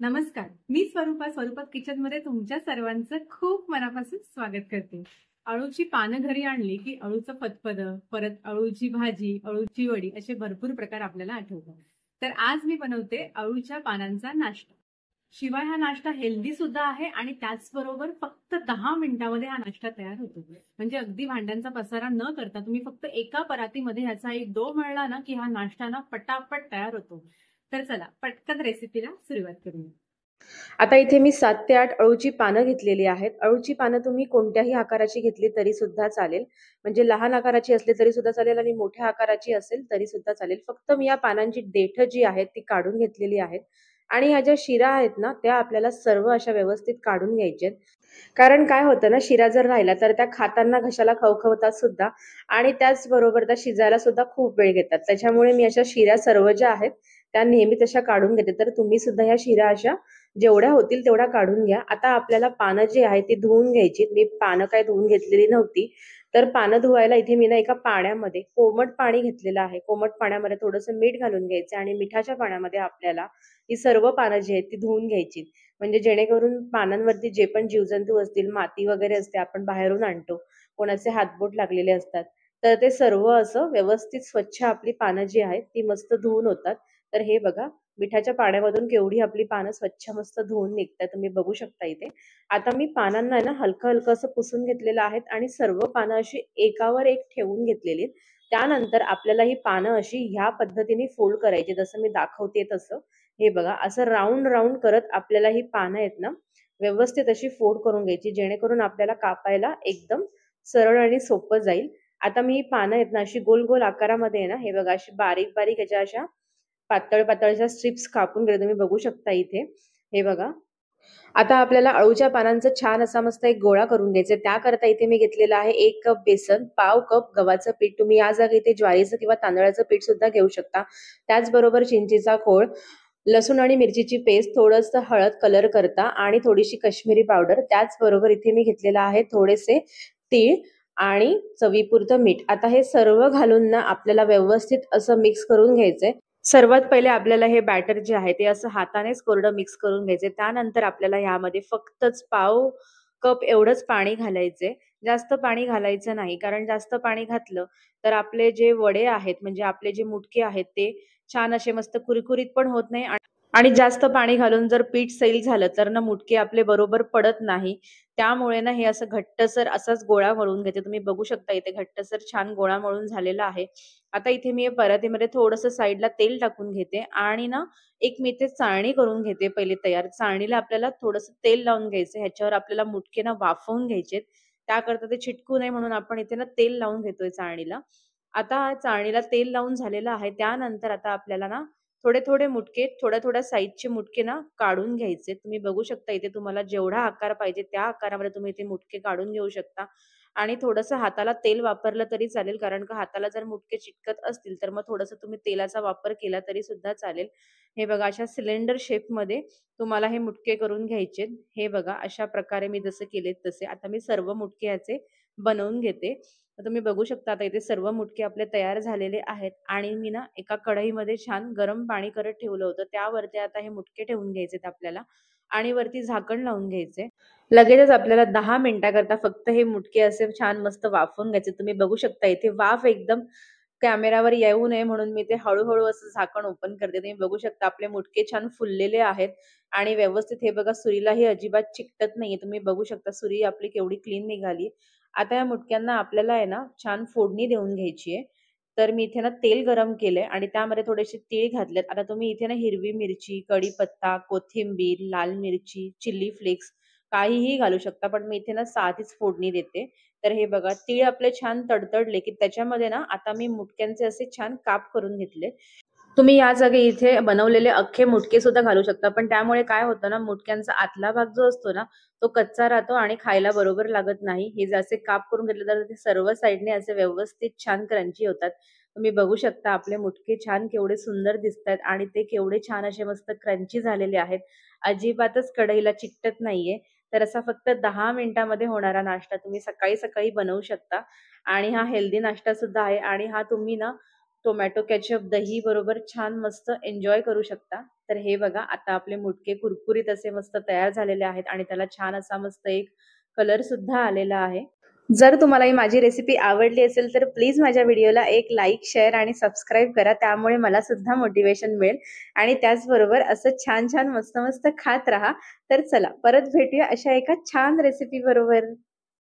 नमस्कार, मी स्वरूपात किचनमध्ये तुमच्या सर्वांचं खूप मनापासून स्वागत करते. अळूची पानं घरी आणली की अळूचं फतफदं, परत अळूची भाजी, अळूची वडी असे भरपूर प्रकार आपल्याला आठवतात. तर आज मी बनवते अळूच्या पानांचा नाश्ता. शिवाय हा नाश्ता हेल्दी सुद्धा आहे आणि त्याचबरोबर फक्त 10 मिनिटांमध्ये हा नाश्ता तयार होतो. म्हणजे अगदी भांड्यांचा पसारा न करता तुम्ही फक्त एका परातीमध्ये ह्याचा एक डो मळला ना की हा नाश्ता ना पटापट तयार होतो. तर चला पटकन रेसिपीला सुरुवात करूया. आता इथे मी 7 ते 8 अळूची पानं घेतलेली आहेत. अळूची पानं तुम्ही कोणत्याही आकाराची घेतली तरी सुद्धा चालेल. म्हणजे लहान आकाराची असली तरी सुद्धा चालेल आणि मोठ्या आकाराची असेल तरी सुद्धा चालेल. फक्त मी या पानांची देठं जी आहेत ती काढून घेतलेली आहेत. आणि ह्या ज्या शिरा आहेत ना त्या आपल्याला सर्व अशा व्यवस्थित काढून घ्यायच्या आहेत. कारण काय होतं ना, शिरा जर राहिला तर त्या खाताना घशाला खवखवतात सुद्धा आणि त्याचबरोबर त्या शिजायला सुद्धा खूप वेळ घेतात. त्याच्यामुळे मी अशा शिरा सर्व ज्या आहेत त्या नेहमी तशा काढून घेते. तर तुम्ही सुद्धा ह्या शिरा अशा जेवढ्या होतील तेवढ्या काढून घ्या. आता आपल्याला पानं जी आहेत ती धुवून घ्यायची. मी पानं काय धुवून घेतलेली नव्हती. तर पानं धुवायला इथे मी ना एका पाण्यामध्ये कोमट पाणी घेतलेलं आहे. कोमट पाण्यामध्ये थोडंसं मीठ घालून घ्यायचं आणि मिठाच्या पाण्यामध्ये आपल्याला ही सर्व पानं जी आहेत ती धुवून घ्यायची. म्हणजे जेणेकरून पानांवरती जे पण जीवजंतू असतील, माती वगैरे असते आपण बाहेरून आणतो, कोणाचे हातबोट लागलेले असतात, तर ते सर्व असं व्यवस्थित स्वच्छ आपली पानं जी आहेत ती मस्त धुवून होतात. तर हे बघा, मिठाच्या पाण्यामधून केवढी आपली पानं स्वच्छ मस्त धुवून निघतात, तुम्ही बघू शकता इथे. आता मी पानांना आहे ना हलकं हलकं असं पुसून घेतलेलं आहे आणि सर्व पानं अशी एकावर एक ठेवून घेतलेली. त्यानंतर आपल्याला ही पानं अशी ह्या पद्धतीने फोल्ड करायची, जसं मी दाखवते तसं. हे बघा, असं राऊंड राऊंड करत आपल्याला ही पानं आहेत ना व्यवस्थित अशी फोल्ड करून घ्यायची, जेणेकरून आपल्याला कापायला एकदम सरळ आणि सोपं जाईल. आता मी ही पानं आहेत ना अशी गोल गोल आकारामध्ये आहे ना, हे बघा, अशी बारीक बारीक ह्याच्या अशा पातळ पातळच्या स्ट्रिप्स कापून घेतले, तुम्ही बघू शकता इथे. हे बघा, आता आपल्याला अळूच्या पानांचा छान असा मस्त एक गोळा करून घ्यायचा. त्याकरता इथे मी घेतलेला आहे 1 कप बेसन, पाव कप गव्हाचं पीठ. तुम्ही या जागी इथे ज्वारीचं किंवा तांदळाचं पीठ सुद्धा घेऊ शकता. त्याचबरोबर चिंचेचा खोळ, लसूण आणि मिरचीची पेस्ट, थोडंसं हळद कलर करता आणि थोडीशी काश्मीरी पावडर. त्याचबरोबर इथे मी घेतलेला आहे थोडेसे तीळ आणि चवीपुरतं मीठ. आता हे सर्व घालून ना आपल्याला व्यवस्थित असं मिक्स करून घ्यायचंय. सर्वात पहिले आपल्याला हे बॅटर जे आहे ते असं हातानेच कोरडं मिक्स करून घ्यायचे. त्यानंतर आपल्याला ह्यामध्ये फक्तच पाव कप एवढंच पाणी घालायचे. जास्त पाणी घालायचं नाही, कारण जास्त पाणी घातलं तर आपले जे वडे आहेत, म्हणजे आपले जे मुटके आहेत, ते छान असे मस्त कुरकुरीत पण होत नाही आणि जास्त पाणी घालून जर पीठ सैल झालं तर ना मुटके आपले बरोबर पडत नाही. त्यामुळे ना हे असं घट्टसर असाच गोळा मळून घेते. तुम्ही बघू शकता इथे घट्टसर छान गोळा मळून झालेला आहे. आता इथे मी परातीमध्ये थोडंसं साईडला तेल टाकून घेते आणि ना एक मी इथे चाळणी करून घेते पहिले तयार. चाळणीला आपल्याला थोडंसं तेल लावून घ्यायचं. ह्याच्यावर आपल्याला मुटके ना वाफवून घ्यायचेत. त्याकरता ते चिटकू नये म्हणून आपण इथे ना तेल लावून घेतोय चाळणीला. आता चाळणीला तेल लावून झालेलं आहे. त्यानंतर आता आपल्याला ना थोडे थोडे मुटके, थोड्या थोड्या साईजचे मुटके ना काढून घ्यायचे. तुम्ही बघू शकता इथे तुम्हाला जेवढा आकार पाहिजे त्या आकारामध्ये तुम्ही इथे मुटके काढून घेऊ शकता. आणि थोडंसं हाताला तेल वापरलं तरी चालेल, कारण का हाताला जर मुटके चिटकत असतील तर मग थोडंसं तुम्ही तेलाचा वापर केला तरी सुद्धा चालेल. हे बघा, अशा सिलेंडर शेपमध्ये तुम्हाला हे मुटके करून घ्यायचे. हे बघा, अशा प्रकारे मी जसे केलेत तसे आता मी सर्व मुटके याचे बनवून घेते. तर तुम्ही बघू शकता आता इथे सर्व मुटके आपले तयार झालेले आहेत आणि मी ना एका कढईमध्ये छान गरम पाणी करत ठेवलं होतं. त्यावरती आता हे मुटके ठेवून घ्यायचेत आपल्याला आणि वरती झाकण लावून घ्यायचे. लगेचच आपल्याला 10 मिनिटाकरता फक्त हे मुटके असे छान मस्त वाफवून घ्यायचे. तुम्ही बघू शकता इथे वाफ एकदम कॅमेरावर येऊ नये म्हणून मी ते हळूहळू असं झाकण ओपन करते. तुम्ही बघू शकता आपले मुटके छान फुललेले आहेत आणि व्यवस्थित. हे बघा, सुरीलाही अजिबात चिकटत नाहीये. तुम्ही बघू शकता सुरी आपली केवढी क्लीन निघाली. आता या मुटक्यांना आपल्याला आहे ना छान फोडणी देऊन घ्यायची आहे. तर मी इथे ना तेल गरम केलंय आणि त्यामध्ये थोडेसे तीळ घातलेत. आता तुम्ही इथे ना हिरवी मिरची, कढीपत्ता, कोथिंबीर, लाल मिरची, चिली फ्लेक्स काहीही घालू शकता, पण मी इथे ना साधीच फोडणी देते. तर हे बघा, तीळ आपले छान तडतडले की त्याच्यामध्ये ना आता मी मुटक्यांचे असे छान काप करून घेतले. तुम्ही या जागी इथे बनवलेले अख्खे मुटके सुद्धा घालू शकता, पण त्यामुळे काय होतं ना, मुटक्यांचा आतला भाग जो असतो ना तो कच्चा राहतो आणि खायला बरोबर लागत नाही. हे जसे काप करून घेतले तर ते सर्व साईडने असे व्यवस्थित छान क्रंची होतात. तुम्ही बघू शकता आपले मुटके छान केवढे सुंदर दिसतात आणि ते केवढे छान असे मस्त क्रंची झालेले आहेत. अजिबातच कढईला चिकटत नाहीये. तर असा फक्त 10 मिनिटांमध्ये होणारा नाश्ता तुम्ही सकाळी सकाळी बनवू शकता आणि हा हेल्दी नाश्ता सुद्धा आहे आणि हा तुम्ही ना टोमॅटो केचप दही बरोबर छान मस्त एन्जॉय करू शकता. तर हे बघा आता आपले मुटके कुरकुरीत असे मस्त तयार झालेले आहेत आणि त्याला छान असा मस्त एक कलर सुद्धा आलेला आहे. जर तुम्हाला ही माझी रेसिपी आवडली असेल तर प्लीज माझ्या व्हिडिओला एक लाईक, शेअर आणि सबस्क्राईब करा. त्यामुळे मला सुद्धा मोटिवेशन मिळेल आणि त्याचबरोबर असं छान छान मस्त मस्त खात राहा. तर चला परत भेटूया अशा एका छान रेसिपी बरोबर.